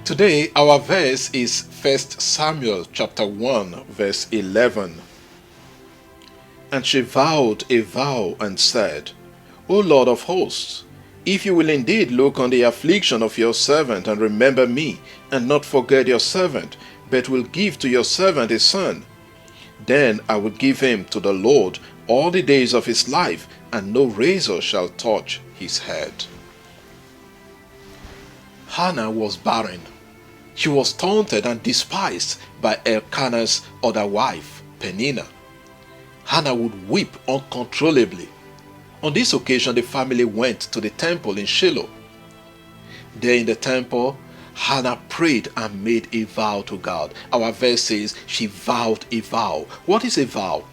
Today our verse is 1 Samuel chapter 1 verse 11. And she vowed a vow and said, O Lord of hosts, if you will indeed look on the affliction of your servant and remember me, and not forget your servant, but will give to your servant a son, then I will give him to the Lord all the days of his life, and no razor shall touch his head. Hannah was barren. She was taunted and despised by Elkanah's other wife, Peninnah. Hannah would weep uncontrollably. On this occasion, the family went to the temple in Shiloh. There in the temple, Hannah prayed and made a vow to God. Our verse says she vowed a vow. What is a vow?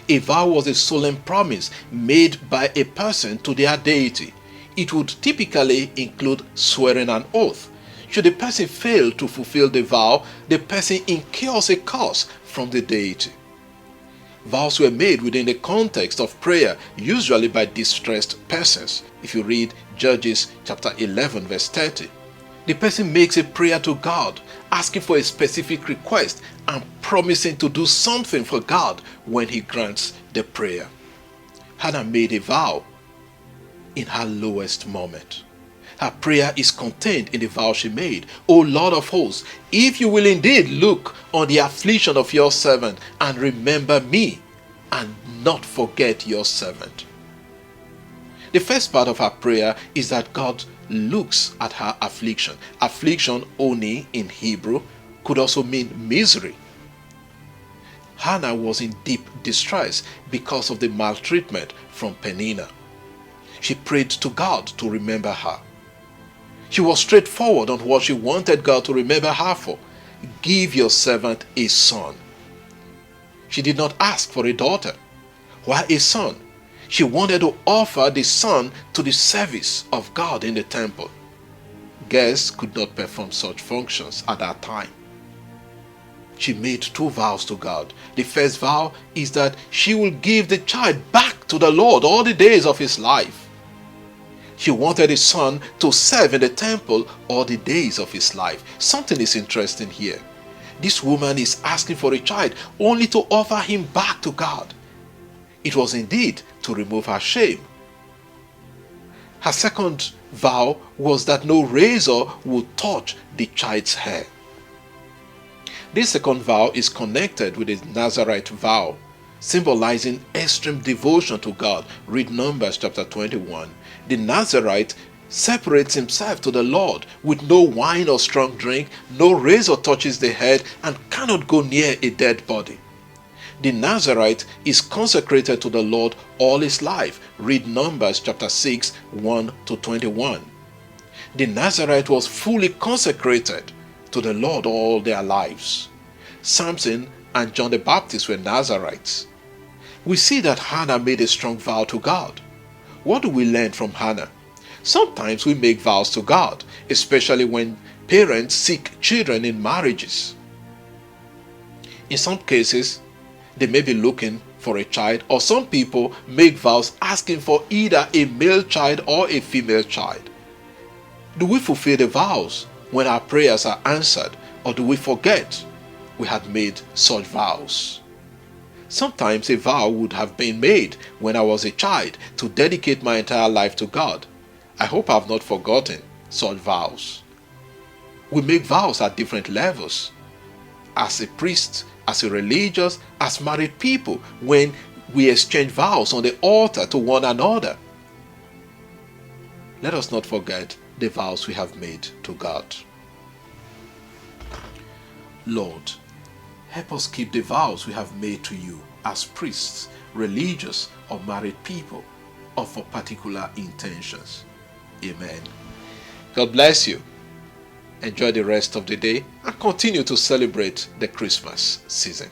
A vow was a solemn promise made by a person to their deity. It would typically include swearing an oath. Should the person fail to fulfill the vow, the person incurs a curse from the deity. Vows were made within the context of prayer, usually by distressed persons. If you read Judges chapter 11 verse 30, the person makes a prayer to God, asking for a specific request and promising to do something for God when he grants the prayer. Hannah made a vow in her lowest moment. Her prayer is contained in the vow she made. O Lord of hosts, if you will indeed look on the affliction of your servant and remember me, and not forget your servant. The first part of her prayer is that God looks at her affliction. Affliction, oni in Hebrew, could also mean misery. Hannah was in deep distress because of the maltreatment from Peninnah. She prayed to God to remember her. She was straightforward on what she wanted God to remember her for. Give your servant a son. She did not ask for a daughter. Why a son? She wanted to offer the son to the service of God in the temple. Guests could not perform such functions at that time. She made two vows to God. The first vow is that she will give the child back to the Lord all the days of his life. She wanted a son to serve in the temple all the days of his life. Something is interesting here. This woman is asking for a child only to offer him back to God. It was indeed to remove her shame. Her second vow was that no razor would touch the child's hair. This second vow is connected with the Nazarite vow, symbolizing extreme devotion to God. Read Numbers chapter 21. The Nazarite separates himself to the Lord with no wine or strong drink, no razor touches the head, and cannot go near a dead body. The Nazarite is consecrated to the Lord all his life. Read Numbers chapter 6, 1 to 21. The Nazarite was fully consecrated to the Lord all their lives. Samson and John the Baptist were Nazarites. We see that Hannah made a strong vow to God. What do we learn from Hannah? Sometimes we make vows to God, especially when parents seek children in marriages. In some cases, they may be looking for a child, or some people make vows asking for either a male child or a female child. Do we fulfill the vows when our prayers are answered, or do we forget we had made such vows? Sometimes a vow would have been made when I was a child to dedicate my entire life to God. I hope I have not forgotten such vows. We make vows at different levels. As a priest, as a religious, as married people, when we exchange vows on the altar to one another. Let us not forget the vows we have made to God. Lord, help us keep the vows we have made to you as priests, religious, or married people, or for particular intentions. Amen. God bless you. Enjoy the rest of the day and continue to celebrate the Christmas season.